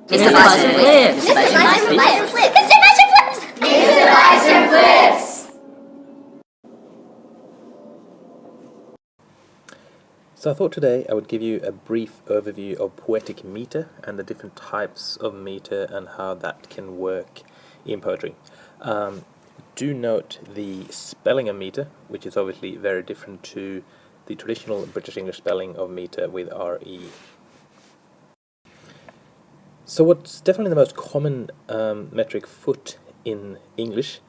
Mr. Bison flips! Mr. Bison flips! Mr. Bison flips! Mr. Bison flips! So I thought today I would give you a brief overview of poetic meter and the different types of meter and how that can work in poetry. Do note the spelling of meter, which is obviously very different to the traditional British English spelling of meter with RE. So what's definitely the most common metric foot in English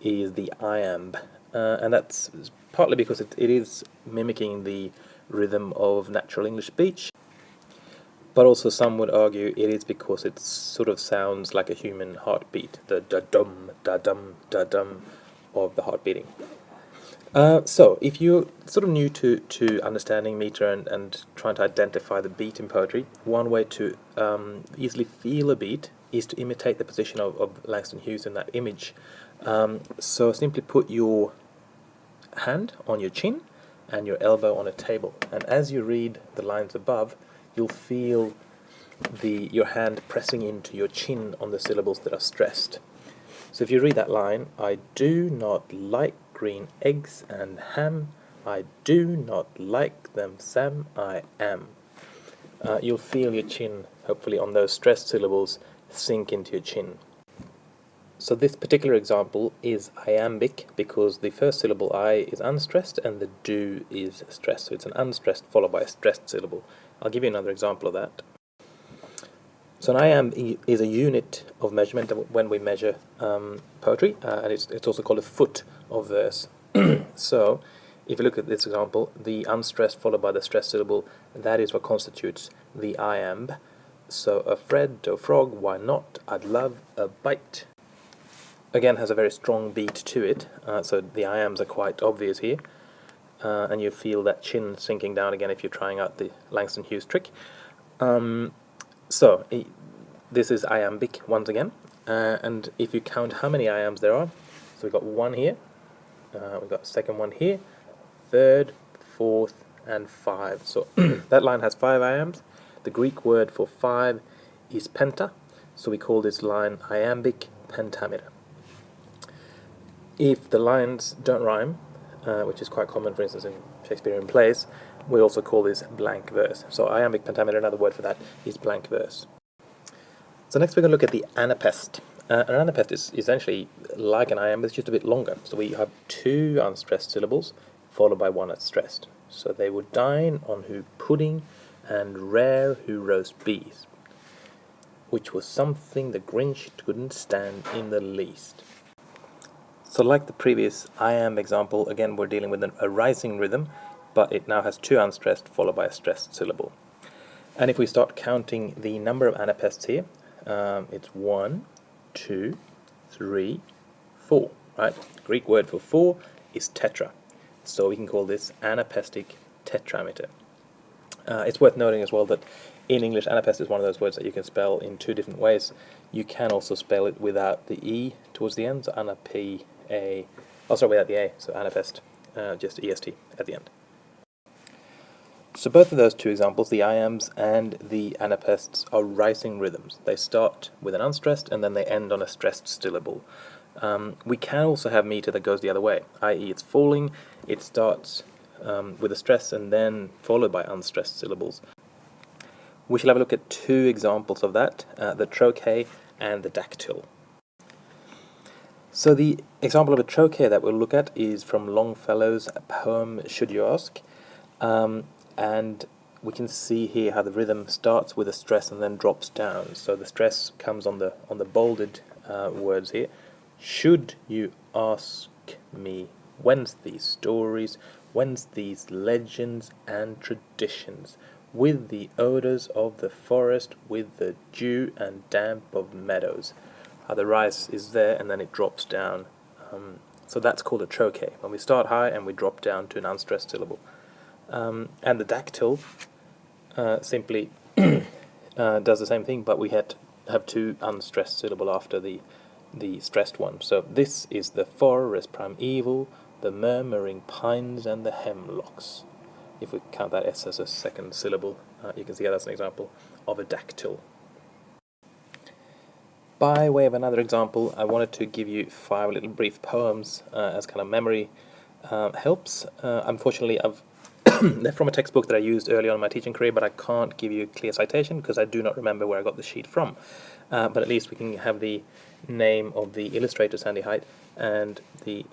is the iamb, and that's partly because it is mimicking the rhythm of natural English speech, but also some would argue it is because it sort of sounds like a human heartbeat, the da-dum, da-dum, da-dum of the heart beating. So if you're sort of new to understanding meter and trying to identify the beat in poetry, one way to easily feel a beat is to imitate the position of Langston Hughes in that image. So simply put your hand on your chin and your elbow on a table, and as you read the lines above, you'll feel your hand pressing into your chin on the syllables that are stressed. So if you read that line, I do not like green eggs and ham, I do not like them, Sam, I am. You'll feel your chin, hopefully on those stressed syllables, sink into your chin. So this particular example is iambic because the first syllable I is unstressed and the do is stressed. So it's an unstressed followed by a stressed syllable. I'll give you another example of that. So an iamb is a unit of measurement when we measure poetry, and it's also called a foot of verse. So if you look at this example, the unstressed followed by the stressed syllable, that is what constitutes the iamb. So a Fred, a frog, why not? I'd love a bite. Again, has a very strong beat to it, so the iambs are quite obvious here, and you feel that chin sinking down again if you're trying out the Langston Hughes trick. So this is iambic once again, and if you count how many iambs there are, so we've got one here, we've got second one here, third, fourth, and five. So that line has 5 iambs. The Greek word for 5 is penta, so we call this line iambic pentameter. If the lines don't rhyme, which is quite common, for instance, in Shakespearean plays, we also call this blank verse. So iambic pentameter, another word for that, is blank verse. So next we're going to look at the Anapaest. An Anapaest is essentially like an iamb, but it's just a bit longer. So we have 2 unstressed syllables, followed by 1 that's stressed. So they would dine on who pudding, and rare who roast beef, which was something the Grinch couldn't stand in the least. So like the previous iamb example, again we're dealing with a rising rhythm, but it now has 2 unstressed followed by a stressed syllable. And if we start counting the number of anapaests here, it's 1, 2, 3, 4, right? The Greek word for 4 is tetra, so we can call this anapaestic tetrameter. It's worth noting as well that in English, Anapaest is one of those words that you can spell in 2 different ways. You can also spell it without the E towards the end, so without the A, so Anapaest, just EST at the end. So both of those 2 examples, the iambs and the anapaests, are rising rhythms. They start with an unstressed and then they end on a stressed syllable. We can also have meter that goes the other way, i.e. it's falling, it starts with a stress and then followed by unstressed syllables. We shall have a look at 2 examples of that, the trochee and the dactyl. So the example of a trochee that we'll look at is from Longfellow's poem Should You Ask, and we can see here how the rhythm starts with a stress and then drops down. So the stress comes on the bolded words here. Should you ask me, whence these stories, whence these legends and traditions, with the odours of the forest, with the dew and damp of meadows. How the rise is there and then it drops down. So that's called a trochee, when we start high and we drop down to an unstressed syllable. And the dactyl simply does the same thing, but we have 2 unstressed syllable after the stressed one. So this is the forest primeval, the murmuring pines and the hemlocks. If we count that S as a second syllable, you can see that's an example of a dactyl. By way of another example, I wanted to give you 5 little brief poems as kind of memory helps. Unfortunately, they're from a textbook that I used early on in my teaching career, but I can't give you a clear citation because I do not remember where I got the sheet from. But at least we can have the name of the illustrator, Sandy Height, and the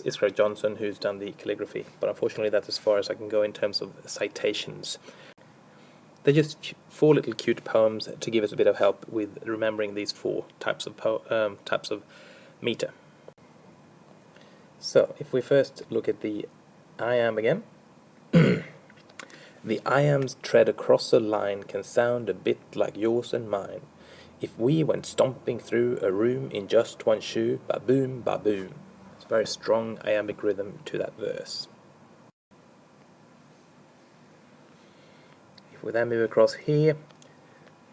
Israel Johnson, who's done the calligraphy. But unfortunately, that's as far as I can go in terms of citations. They're just 4 little cute poems to give us a bit of help with remembering these 4 types of meter. So, if we first look at the iamb again, the iambs tread across a line can sound a bit like yours and mine. If we went stomping through a room in just one shoe, ba-boom, ba-boom. It's a very strong iambic rhythm to that verse. If we then move across here,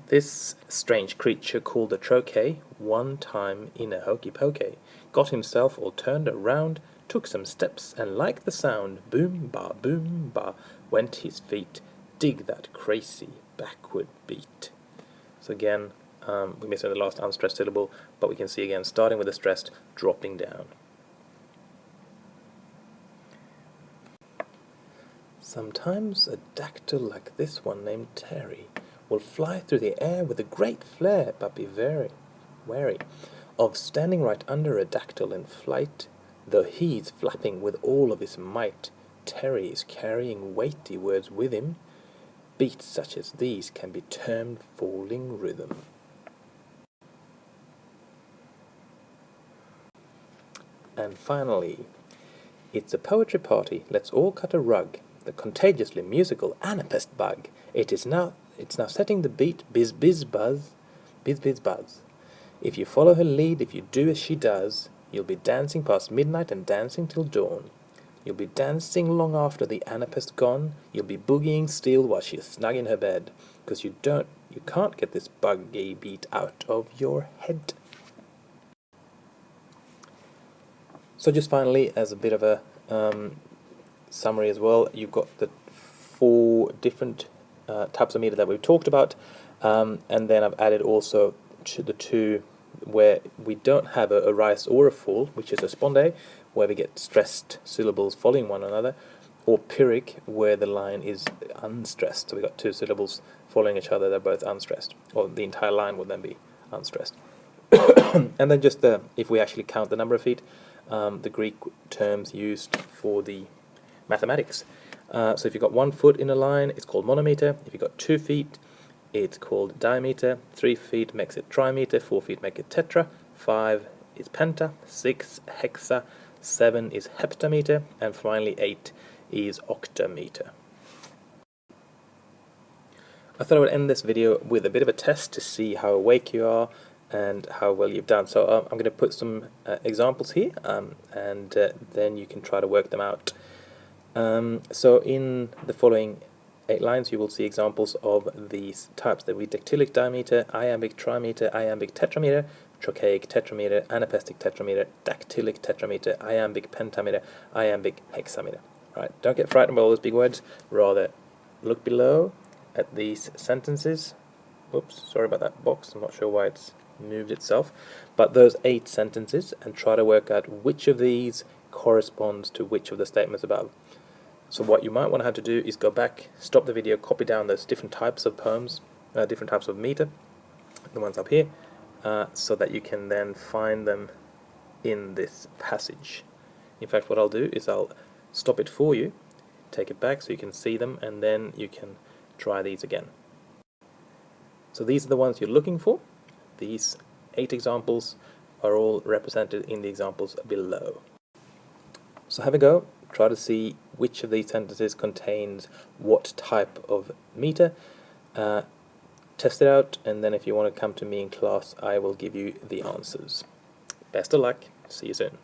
this strange creature called a trochee, one time in a hokey pokey, got himself all turned around, took some steps, and like the sound, boom ba, went his feet. Dig that crazy backward beat. So again, we missed the last unstressed syllable, but we can see again, starting with the stressed, dropping down. Sometimes a dactyl like this one named Terry will fly through the air with a great flare, but be very wary of standing right under a dactyl in flight. Though he's flapping with all of his might, Terry is carrying weighty words with him. Beats such as these can be termed falling rhythm. And finally, it's a poetry party, let's all cut a rug. The contagiously musical Anapaests bug. It's now setting the beat, biz biz buzz, biz biz buzz. If you follow her lead, if you do as she does, you'll be dancing past midnight and dancing till dawn. You'll be dancing long after the Anapaest gone. You'll be boogieing still while she's snug in her bed, because you can't get this buggy beat out of your head. So just finally, as a bit of a summary as well, you've got the 4 different types of meter that we've talked about, and then I've added also to the 2 where we don't have a rise or a fall, which is a sponde, where we get stressed syllables following one another, or pyrrhic, where the line is unstressed. So we've got 2 syllables following each other, they're both unstressed, or the entire line would then be unstressed. And then just if we actually count the number of feet, the Greek terms used for the mathematics. So if you've got 1 foot in a line, it's called monometer. If you've got 2 feet, it's called diameter. 3 feet makes it trimeter. 4 feet make it tetra. 5 is penta. 6 hexa. 7 is heptameter. And finally 8 is octameter. I thought I would end this video with a bit of a test to see how awake you are and how well you've done. So I'm going to put some examples here, and then you can try to work them out. So in the following 8 lines you will see examples of these types. There will be dactylic diameter, iambic trimeter, iambic tetrameter, trochaic tetrameter, anapaestic tetrameter, dactylic tetrameter, iambic pentameter, iambic hexameter. Right, don't get frightened by all those big words, rather look below at these sentences. Oops, sorry about that box, I'm not sure why it's moved itself, but those 8 sentences, and try to work out which of these corresponds to which of the statements above. So what you might want to have to do is go back, stop the video, copy down those different types of poems, different types of meter, the ones up here, so that you can then find them in this passage. In fact, what I'll do is I'll stop it for you, take it back so you can see them, and then you can try these again. So these are the ones you're looking for. These 8 examples are all represented in the examples below. So have a go, try to see which of these sentences contains what type of meter, test it out, and then if you want to come to me in class, I will give you the answers. Best of luck, see you soon.